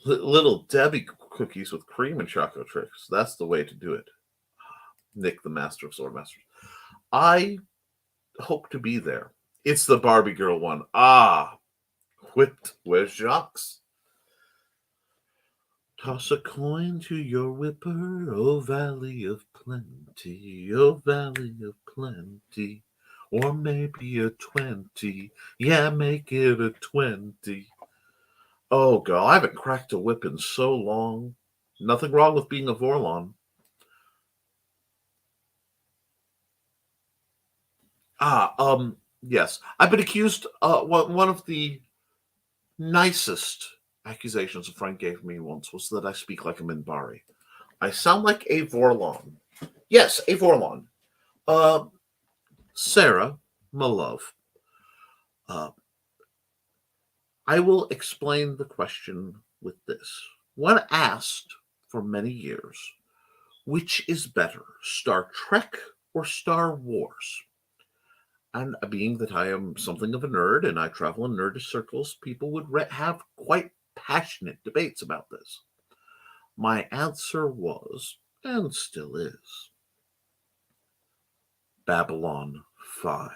Little Debbie cookies with cream and chocolate tricks. That's the way to do it. Nick, the master of sword masters. I hope to be there. It's the Barbie girl one. Whipped. Where's Jacques? Toss a coin to your whipper, oh valley of plenty, oh valley of plenty. Or maybe a 20. Yeah, make it a 20. Oh, God, I haven't cracked a whip in so long. Nothing wrong with being a Vorlon. Yes. I've been accused, one of the nicest accusations a friend gave me once was that I speak like a Minbari. I sound like a Vorlon. Yes, a Vorlon. Sarah, my love, I will explain the question with this. When asked for many years, which is better, Star Trek or Star Wars? And being that I am something of a nerd and I travel in nerdish circles, people would have quite passionate debates about this. My answer was, and still is, Babylon 5.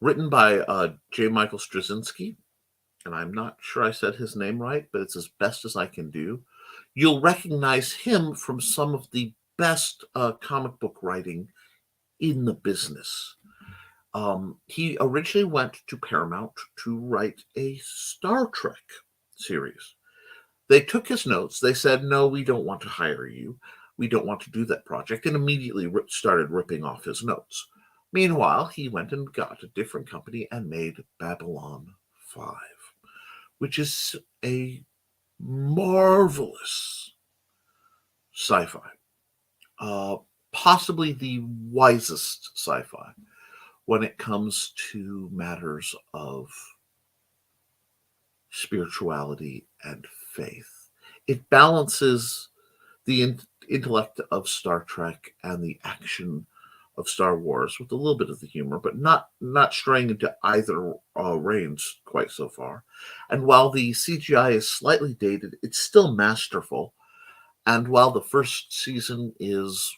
Written by J. Michael Straczynski, and I'm not sure I said his name right, but it's as best as I can do. You'll recognize him from some of the best comic book writing in the business. He originally went to Paramount to write a Star Trek series. They took his notes. They said, no, we don't want to hire you. We don't want to do that project, and immediately started ripping off his notes. Meanwhile, he went and got a different company and made Babylon 5, which is a marvelous sci-fi. Possibly the wisest sci-fi when it comes to matters of spirituality and faith. It balances the intellect of Star Trek and the action of Star Wars with a little bit of the humor, but not straying into either range quite so far. And while the CGI is slightly dated, it's still masterful. And while the first season is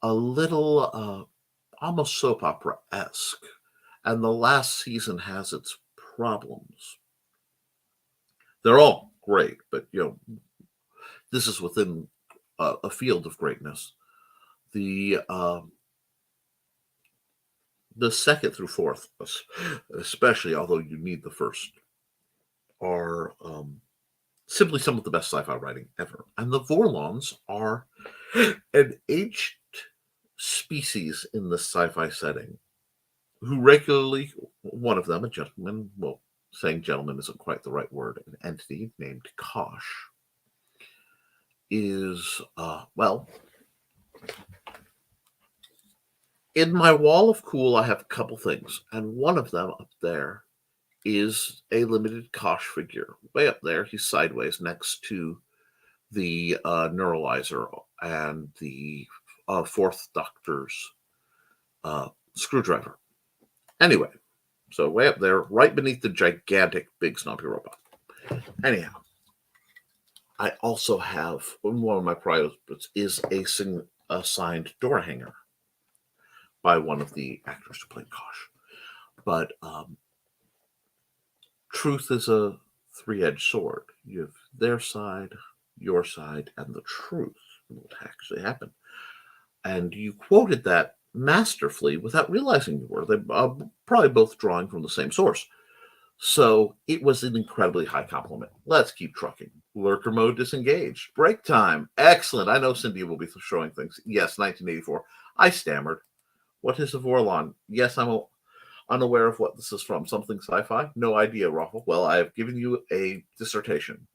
a little almost soap opera-esque, and the last season has its problems, they're all great, but this is within a field of greatness. The second through fourth, especially, although you need the first, are simply some of the best sci-fi writing ever. And the Vorlons are an ancient species in the sci-fi setting who regularly, one of them, a gentleman, well, saying gentleman isn't quite the right word, an entity named Kosh, is, in my wall of cool, I have a couple things, and one of them up there is a limited Kosh figure. Way up there, he's sideways next to the neuralizer and the Fourth Doctor's screwdriver. Anyway, so way up there, right beneath the gigantic big snumpy robot. Anyhow, I also have, one of my privates is a signed door hanger by one of the actors who played Kosh. But truth is a three-edged sword. You have their side, your side, and the truth, what actually happened. And you quoted that masterfully without realizing you were. They probably both drawing from the same source. So it was an incredibly high compliment. Let's keep trucking. Lurker mode disengaged. Break time. Excellent. I know Cindy will be showing things. Yes, 1984. I stammered. What is a Vorlon? Yes, I'm unaware of what this is from. Something sci-fi? No idea, Raffle. Well, I have given you a dissertation.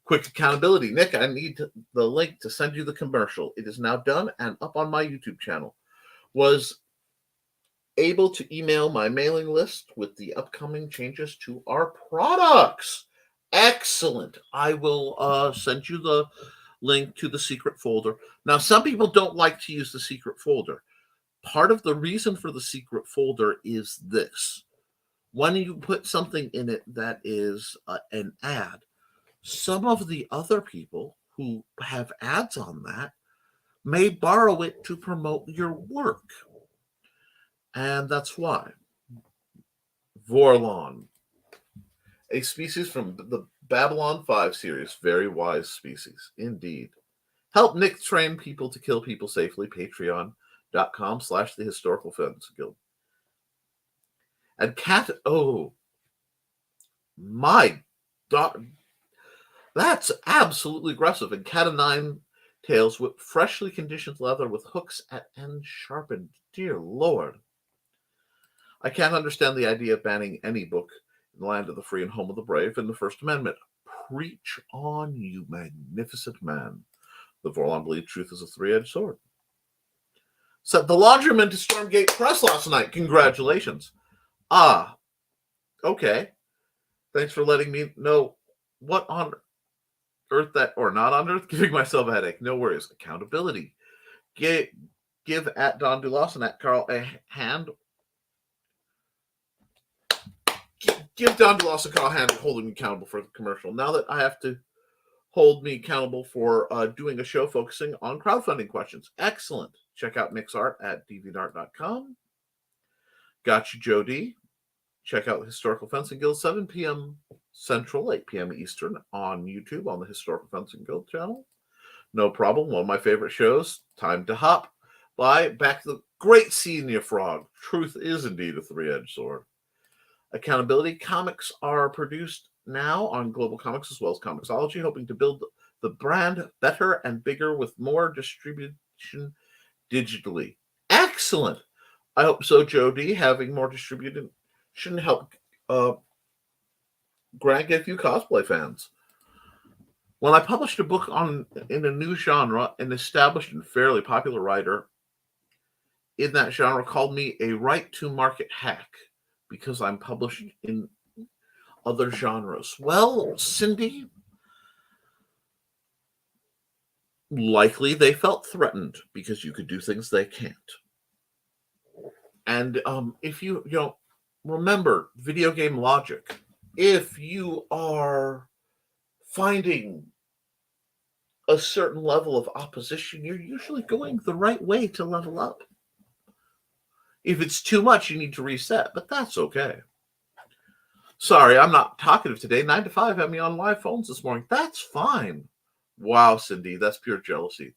Quick accountability. Nick, I need the link to send you the commercial. It is now done and up on my YouTube channel. Was able to email my mailing list with the upcoming changes to our products. Excellent. I will send you the link to the secret folder. Now, some people don't like to use the secret folder. Part of the reason for the secret folder is this. When you put something in it that is an ad, some of the other people who have ads on that may borrow it to promote your work. And that's why. Vorlon, a species from the Babylon 5 series. Very wise species, indeed. Help Nick train people to kill people safely. Patreon.com/The Historical Films Guild. And my God, that's absolutely aggressive. And Cat of Nine Tails with freshly conditioned leather with hooks at end sharpened. Dear Lord. I can't understand the idea of banning any book land of the free and home of the brave, and the First Amendment. Preach on, you magnificent man. The Vorlon believes truth is a three-edged sword. Set the laundryman to Stormgate Press last night. Congratulations. Okay. Thanks for letting me know what on earth that, or not on earth, giving myself a headache. No worries. Accountability. Give at Don Dulas and at Carl a hand. Give Don Dulas and Carl a hand holding me accountable for the commercial. Now that I have to hold me accountable for doing a show focusing on crowdfunding questions. Excellent. Check out Nick's art at deviantart.com. Got you, Joe D. Check out the Historical Fencing Guild, 7 p.m. Central, 8 p.m. Eastern on YouTube on the Historical Fencing Guild channel. No problem. One of my favorite shows, Time to Hop, by back to the great Senior Frog. Truth is indeed a three-edged sword. Accountability. Comics are produced now on Global Comics as well as Comixology, hoping to build the brand better and bigger with more distribution digitally. Excellent. I hope so, Joe D. Having more distributed shouldn't help Grant get a few cosplay fans. When I published a book in a new genre, an established and fairly popular writer in that genre called me a right-to-market hack because I'm published in other genres. Well, Cindy, likely they felt threatened because you could do things they can't. And if you remember video game logic, if you are finding a certain level of opposition, you're usually going the right way to level up. If it's too much, you need to reset, but that's okay. Sorry, I'm not talkative today. 9 to 5 had me on live phones this morning. That's fine. Wow, Cindy, that's pure jealousy.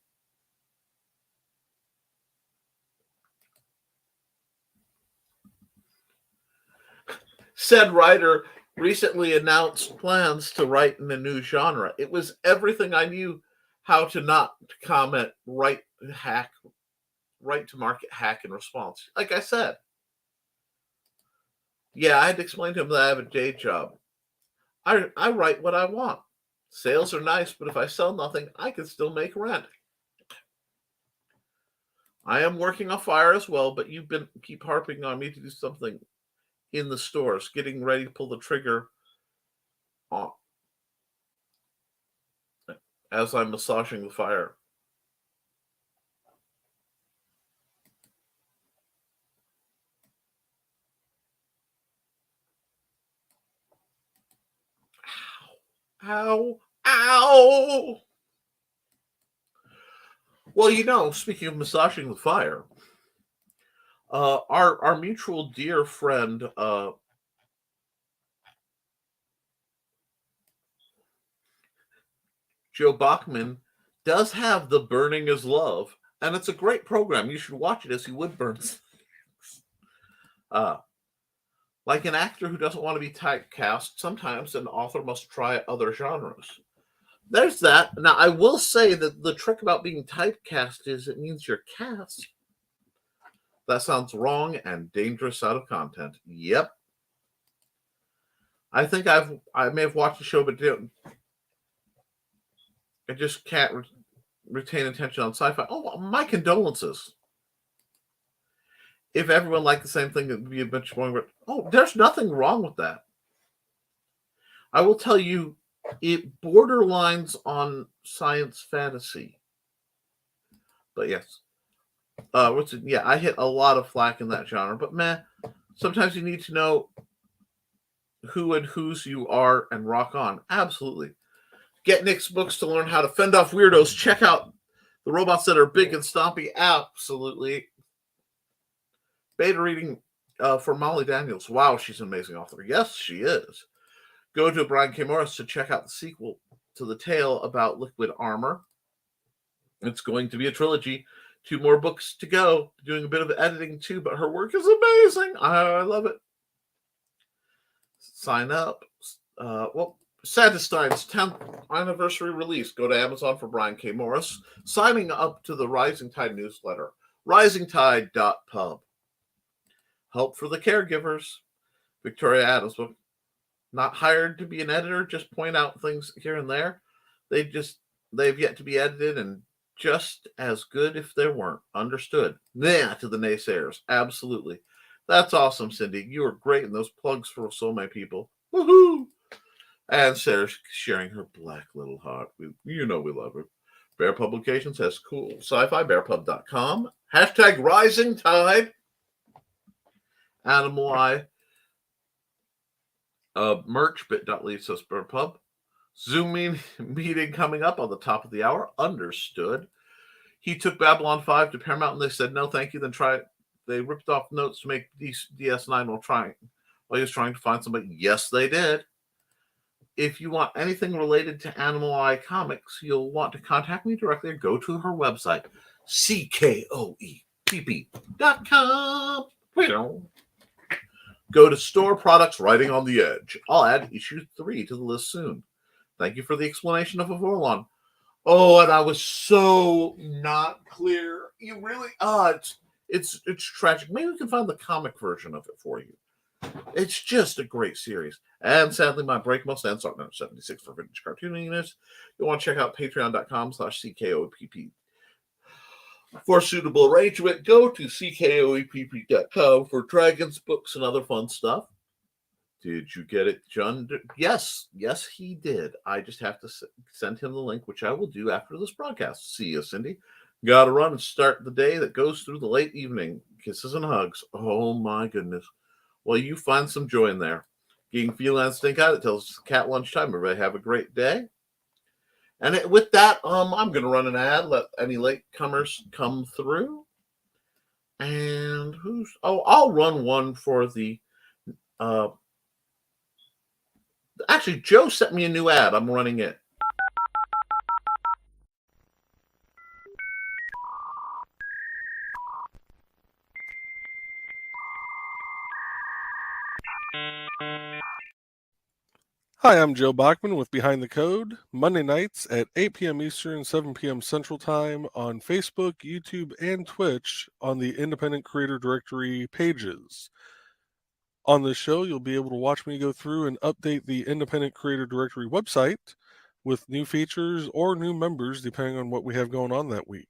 Said writer recently announced plans to write in a new genre. It was everything I knew how to not comment, right to market hack in response. Like I said, yeah, I had to explain to him that I have a day job. I write what I want. Sales are nice, but if I sell nothing, I can still make rent. I am working on Fire as well, but you've been keep harping on me to do something in the stores, getting ready to pull the trigger on as I'm massaging the fire. Ow, ow. Well, speaking of massaging the fire, our mutual dear friend, Joe Bachman, does have The Burning is Love, and it's a great program. You should watch it as he would burn things. Like an actor who doesn't want to be typecast, sometimes an author must try other genres. There's that. Now, I will say that the trick about being typecast is it means you're cast. That sounds wrong and dangerous out of content. Yep. I think I may have watched the show, but I just can't retain attention on sci-fi. Oh, my condolences. If everyone liked the same thing, it would be a bunch more. Oh, there's nothing wrong with that. I will tell you, it borderlines on science fantasy. But yes. I hit a lot of flack in that genre. But sometimes you need to know who and whose you are and rock on. Absolutely. Get Nick's books to learn how to fend off weirdos. Check out the robots that are big and stompy. Absolutely. Beta reading for Molly Daniels. Wow, she's an amazing author. Yes, she is. Go to Brian K. Morris to check out the sequel to the tale about liquid armor. It's going to be a trilogy. 2 more books to go. Doing a bit of editing too, but her work is amazing. I love it. Sign up. Sadistein's 10th anniversary release. Go to Amazon for Brian K. Morris. Signing up to the Risingtide newsletter. Risingtide.pub. Help for the caregivers. Victoria Adams book. not hired to be an editor, just point out things here and there. They've yet to be edited and just as good if they weren't. Understood. Yeah, to the naysayers. Absolutely. That's awesome, Cindy. You were great in those plugs for so many people. Woohoo! And Sarah's sharing her black little heart. We love her. Bear Publications has cool sci-fi, bearpub.com. Hashtag Rising Tide. Animal Eye. Merch, bit.ly/bearpub. Zoom meeting coming up on the top of the hour. Understood. He took Babylon 5 to Paramount and they said, no, thank you. Then they ripped off notes to make DS9 while he was trying to find somebody. Yes, they did. If you want anything related to Animal Eye Comics, you'll want to contact me directly or go to her website, CKOEPP.com. Go to Store Products Writing on the Edge. I'll add issue 3 to the list soon. Thank you for the explanation of a Vorlon. Oh, and I was so not clear. You really, it's tragic. Maybe we can find the comic version of it for you. It's just a great series. And sadly, my break must end. Start number 76 for vintage cartooning units. You'll want to check out patreon.com/CKOEPP. For suitable arrangement, go to CKOEPP.com for dragons, books, and other fun stuff. Did you get it, John? Yes, he did. I just have to send him the link, which I will do after this broadcast. See you, Cindy. Got to run and start the day that goes through the late evening. Kisses and hugs. Oh, my goodness. Well, you find some joy in there. Getting feline stink eye that tells cat lunchtime. Everybody have a great day. And with that, I'm going to run an ad. Let any latecomers come through. And I'll run one for the. Actually, Joe sent me a new ad. I'm running it. Hi, I'm Joe Bachman with Behind the Code, Monday nights at 8 p.m. Eastern, 7 p.m. Central Time on Facebook, YouTube, and Twitch on the Independent Creator Directory pages. On this show, you'll be able to watch me go through and update the Independent Creator Directory website with new features or new members, depending on what we have going on that week.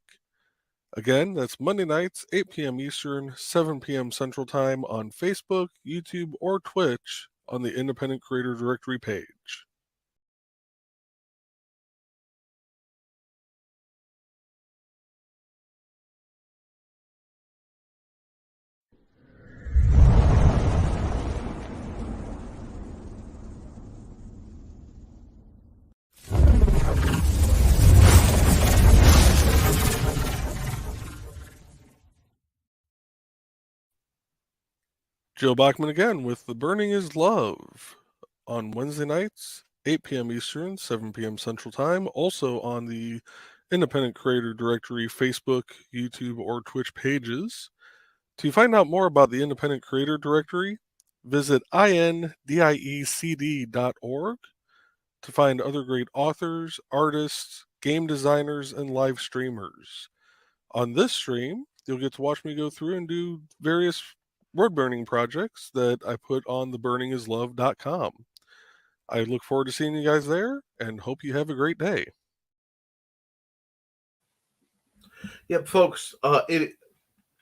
Again, that's Monday nights, 8 p.m. Eastern, 7 p.m. Central Time on Facebook, YouTube, or Twitch on the Independent Creator Directory page. Joe Bachman again with The Burning is Love on Wednesday nights, 8 p.m. Eastern, 7 p.m. Central Time, also on the Independent Creator Directory Facebook, YouTube, or Twitch pages. To find out more about the Independent Creator Directory, visit indiecd.org to find other great authors, artists, game designers, and live streamers. On this stream, you'll get to watch me go through and do various word burning projects that I put on theburningislove.com. I look forward to seeing you guys there and hope you have a great day. Yep, folks,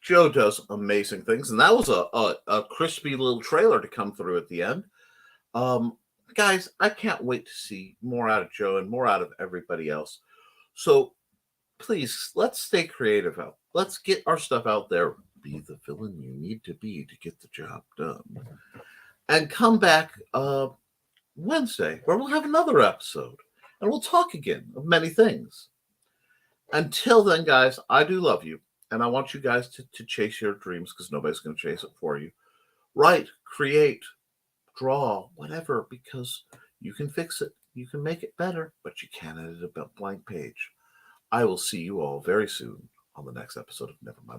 Joe does amazing things, and that was a crispy little trailer to come through at the end. Guys, I can't wait to see more out of Joe and more out of everybody else. So please, let's stay creative out. Let's get our stuff out there. Be the villain you need to be to get the job done. And come back Wednesday, where we'll have another episode. And we'll talk again of many things. Until then, guys, I do love you. And I want you guys to chase your dreams because nobody's going to chase it for you. Write, create, draw, whatever, because you can fix it. You can make it better, but you can't edit a blank page. I will see you all very soon on the next episode of Nevermind.